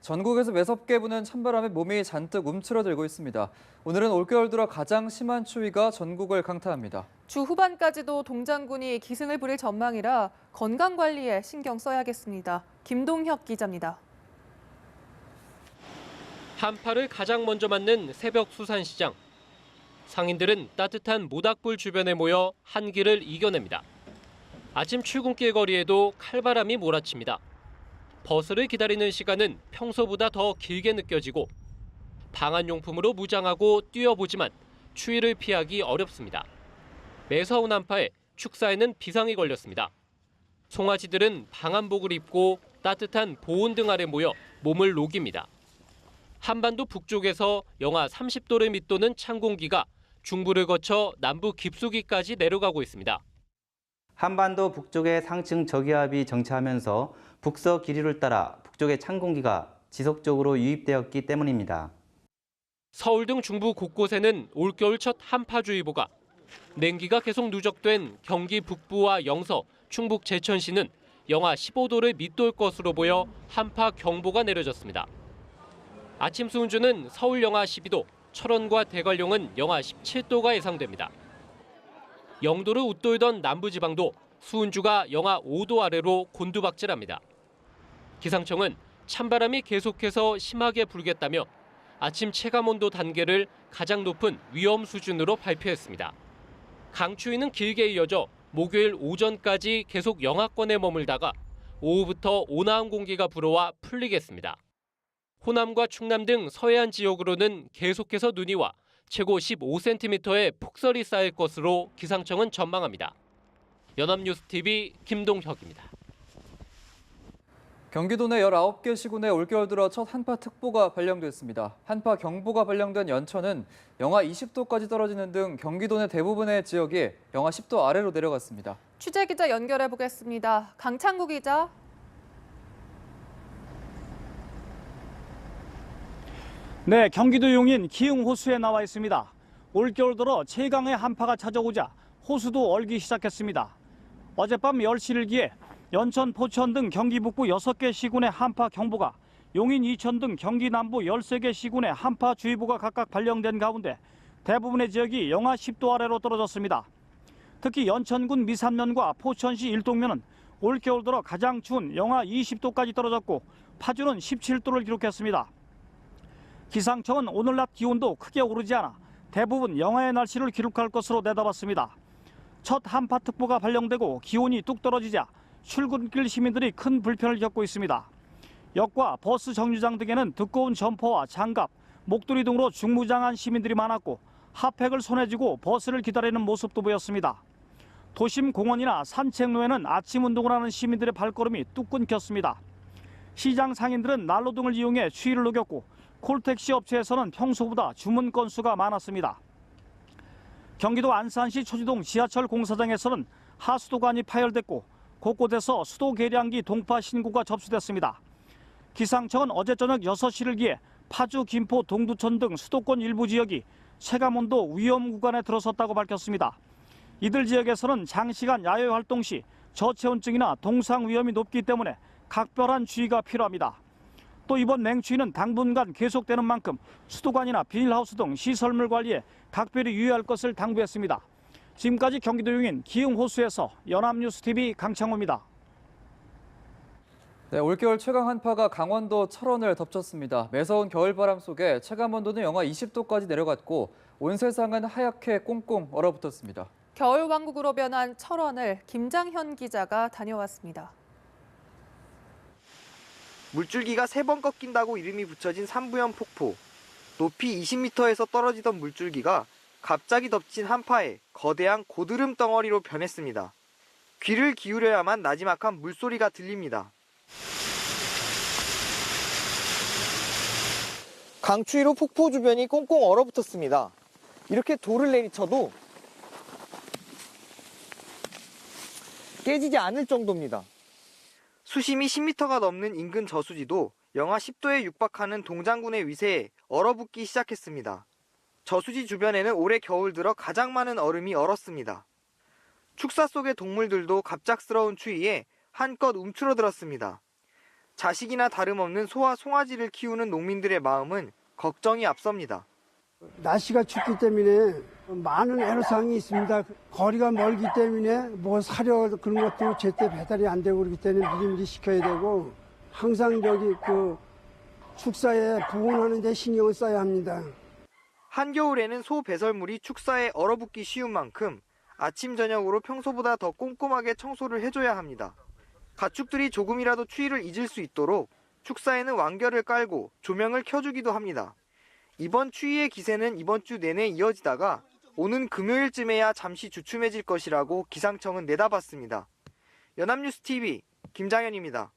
전국에서 매섭게 부는 찬바람에 몸이 잔뜩 움츠러들고 있습니다. 오늘은 올겨울 들어 가장 심한 추위가 전국을 강타합니다. 주 후반까지도 동장군이 기승을 부릴 전망이라 건강 관리에 신경 써야겠습니다. 김동혁 기자입니다. 한파를 가장 먼저 맞는 새벽 수산시장. 상인들은 따뜻한 모닥불 주변에 모여 한기를 이겨냅니다. 아침 출근길 거리에도 칼바람이 몰아칩니다. 버스를 기다리는 시간은 평소보다 더 길게 느껴지고 방한용품으로 무장하고 뛰어보지만 추위를 피하기 어렵습니다. 매서운 한파에 축사에는 비상이 걸렸습니다. 송아지들은 방한복을 입고 따뜻한 보온 등 아래 모여 몸을 녹입니다. 한반도 북쪽에서 영하 30도를 밑도는 찬 공기가 중부를 거쳐 남부 깊숙이까지 내려가고 있습니다. 한반도 북쪽에 상층 저기압이 정체하면서 북서 기류를 따라 북쪽의 찬 공기가 지속적으로 유입되었기 때문입니다. 서울 등 중부 곳곳에는 올겨울 첫 한파주의보가, 냉기가 계속 누적된 경기 북부와 영서, 충북 제천시는 영하 15도를 밑돌 것으로 보여 한파 경보가 내려졌습니다. 아침 수온주는 서울 영하 12도, 철원과 대관령은 영하 17도가 예상됩니다. 영도를 웃돌던 남부지방도 수온주가 영하 5도 아래로 곤두박질합니다. 기상청은 찬바람이 계속해서 심하게 불겠다며 아침 체감온도 단계를 가장 높은 위험 수준으로 발표했습니다. 강추위는 길게 이어져 목요일 오전까지 계속 영하권에 머물다가 오후부터 온화한 공기가 불어와 풀리겠습니다. 호남과 충남 등 서해안 지역으로는 계속해서 눈이 와 최고 15cm의 폭설이 쌓일 것으로 기상청은 전망합니다. 연합뉴스TV 김동혁입니다. 경기도 내 19개 시군에 올겨울 들어 첫 한파특보가 발령됐습니다. 한파경보가 발령된 연천은 영하 20도까지 떨어지는 등 경기도 내 대부분의 지역이 영하 10도 아래로 내려갔습니다. 취재 기자 연결해 보겠습니다. 강창구 기자. 네, 경기도 용인 기흥 호수에 나와 있습니다. 올겨울 들어 최강의 한파가 찾아오자 호수도 얼기 시작했습니다. 어젯밤 10시를 기해 연천, 포천 등 경기 북부 6개 시군의 한파 경보가, 용인, 이천 등 경기 남부 13개 시군의 한파 주의보가 각각 발령된 가운데 대부분의 지역이 영하 10도 아래로 떨어졌습니다. 특히 연천군 미산면과 포천시 일동면은 올겨울 들어 가장 추운 영하 20도까지 떨어졌고 파주는 17도를 기록했습니다. 기상청은 오늘 낮 기온도 크게 오르지 않아 대부분 영하의 날씨를 기록할 것으로 내다봤습니다. 첫 한파특보가 발령되고 기온이 뚝 떨어지자 출근길 시민들이 큰 불편을 겪고 있습니다. 역과 버스 정류장 등에는 두꺼운 점퍼와 장갑, 목도리 등으로 중무장한 시민들이 많았고 핫팩을 손에 쥐고 버스를 기다리는 모습도 보였습니다. 도심 공원이나 산책로에는 아침 운동을 하는 시민들의 발걸음이 뚝 끊겼습니다. 시장 상인들은 난로등을 이용해 추위를 녹였고 콜택시 업체에서는 평소보다 주문 건수가 많았습니다. 경기도 안산시 초지동 지하철 공사장에서는 하수도관이 파열됐고 곳곳에서 수도 계량기 동파 신고가 접수됐습니다. 기상청은 어제 저녁 6시를 기해 파주, 김포, 동두천 등 수도권 일부 지역이 체감온도 위험 구간에 들어섰다고 밝혔습니다. 이들 지역에서는 장시간 야외 활동 시 저체온증이나 동상 위험이 높기 때문에 각별한 주의가 필요합니다. 또 이번 맹추위는 당분간 계속되는 만큼 수도관이나 비닐하우스 등 시설물 관리에 각별히 유의할 것을 당부했습니다. 지금까지 경기도 용인 기흥 호수에서 연합뉴스TV 강창호입니다. 네, 올겨울 최강 한파가 강원도 철원을 덮쳤습니다. 매서운 겨울바람 속에 체감온도는 영하 20도까지 내려갔고 온 세상은 하얗게 꽁꽁 얼어붙었습니다. 겨울왕국으로 변한 철원을 김장현 기자가 다녀왔습니다. 물줄기가 3번 꺾인다고 이름이 붙여진 삼부연 폭포. 높이 20m에서 떨어지던 물줄기가 갑자기 덮친 한파에 거대한 고드름 덩어리로 변했습니다. 귀를 기울여야만 나지막한 물소리가 들립니다. 강추위로 폭포 주변이 꽁꽁 얼어붙었습니다. 이렇게 돌을 내리쳐도 깨지지 않을 정도입니다. 수심이 10m가 넘는 인근 저수지도 영하 10도에 육박하는 동장군의 위세에 얼어붙기 시작했습니다. 저수지 주변에는 올해 겨울 들어 가장 많은 얼음이 얼었습니다. 축사 속의 동물들도 갑작스러운 추위에 한껏 움츠러들었습니다. 자식이나 다름없는 소와 송아지를 키우는 농민들의 마음은 걱정이 앞섭니다. 날씨가 춥기 때문에 많은 애로사항이 있습니다. 거리가 멀기 때문에 뭐 사료 그런 것도 제때 배달이 안 되고 그렇기 때문에 미리미리 시켜야 되고 항상 축사에 보온하는 데 신경을 써야 합니다. 한겨울에는 소 배설물이 축사에 얼어붙기 쉬운 만큼 아침 저녁으로 평소보다 더 꼼꼼하게 청소를 해줘야 합니다. 가축들이 조금이라도 추위를 잊을 수 있도록 축사에는 왕겨를 깔고 조명을 켜주기도 합니다. 이번 추위의 기세는 이번 주 내내 이어지다가 오는 금요일쯤에야 잠시 주춤해질 것이라고 기상청은 내다봤습니다. 연합뉴스TV 김장현입니다.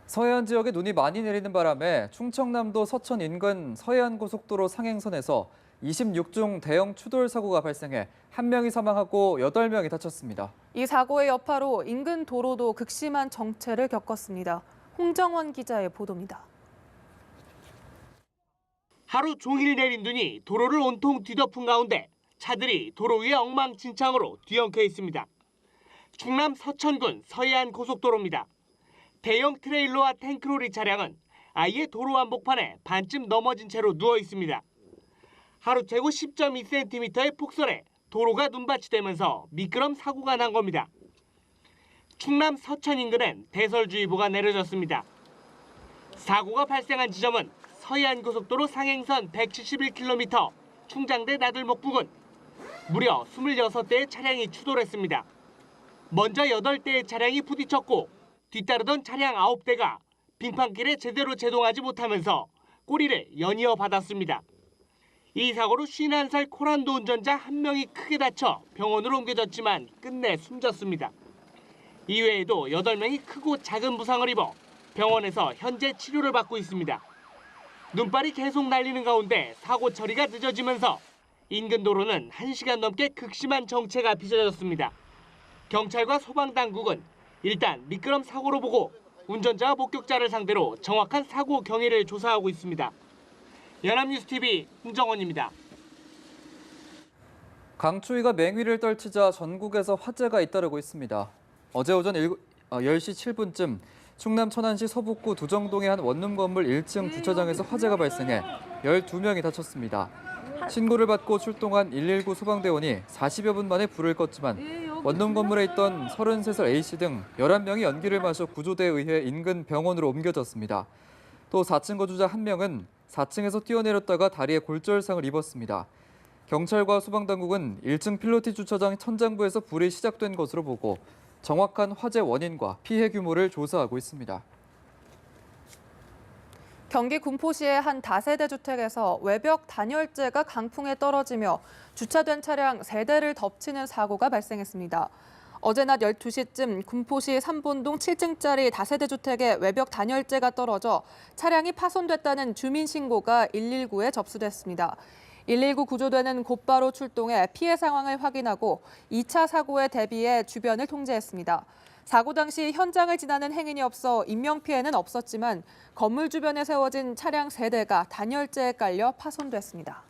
서해안 지역에 눈이 많이 내리는 바람에 충청남도 서천 인근 서해안고속도로 상행선에서 26중 대형 추돌 사고가 발생해 1명이 사망하고 8명이 다쳤습니다. 이 사고의 여파로 인근 도로도 극심한 정체를 겪었습니다. 홍정원 기자의 보도입니다. 하루 종일 내린 눈이 도로를 온통 뒤덮은 가운데 차들이 도로 위에 엉망진창으로 뒤엉켜 있습니다. 충남 서천군 서해안 고속도로입니다. 대형 트레일러와 탱크로리 차량은 아예 도로 한복판에 반쯤 넘어진 채로 누워 있습니다. 하루 최고 10.2cm의 폭설에 도로가 눈밭이 되면서 미끄럼 사고가 난 겁니다. 충남 서천 인근엔 대설주의보가 내려졌습니다. 사고가 발생한 지점은 서해안고속도로 상행선 171km 충장대 나들목 부근. 무려 26대의 차량이 추돌했습니다. 먼저 8대의 차량이 부딪혔고 뒤따르던 차량 9대가 빙판길에 제대로 제동하지 못하면서 꼬리를 연이어 받았습니다. 이 사고로 51살 코란도 운전자 1명이 크게 다쳐 병원으로 옮겨졌지만 끝내 숨졌습니다. 이외에도 8명이 크고 작은 부상을 입어 병원에서 현재 치료를 받고 있습니다. 눈발이 계속 날리는 가운데 사고 처리가 늦어지면서 인근 도로는 1시간 넘게 극심한 정체가 빚어졌습니다. 경찰과 소방당국은 일단 미끄럼 사고로 보고 운전자와 목격자를 상대로 정확한 사고 경위를 조사하고 있습니다. 연합뉴스TV 홍정원입니다. 강추위가 맹위를 떨치자 전국에서 화재가 잇따르고 있습니다. 어제 오전 10시 7분쯤 충남 천안시 서북구 두정동의 한 원룸 건물 1층 주차장에서 화재가 발생해 12명이 다쳤습니다. 신고를 받고 출동한 119 소방대원이 40여 분 만에 불을 껐지만 원룸 건물에 있던 33살 A씨 등 11명이 연기를 마셔 구조대에 의해 인근 병원으로 옮겨졌습니다. 또 4층 거주자 1명은 4층에서 뛰어내렸다가 다리에 골절상을 입었습니다. 경찰과 소방당국은 1층 필로티 주차장 천장부에서 불이 시작된 것으로 보고 정확한 화재 원인과 피해 규모를 조사하고 있습니다. 경기 군포시의 한 다세대 주택에서 외벽 단열재가 강풍에 떨어지며 주차된 차량 3대를 덮치는 사고가 발생했습니다. 어제 낮 12시쯤 군포시 삼본동 7층짜리 다세대 주택에 외벽 단열재가 떨어져 차량이 파손됐다는 주민 신고가 119에 접수됐습니다. 119 구조대는 곧바로 출동해 피해 상황을 확인하고 2차 사고에 대비해 주변을 통제했습니다. 사고 당시 현장을 지나는 행인이 없어 인명피해는 없었지만 건물 주변에 세워진 차량 3대가 단열재에 깔려 파손됐습니다.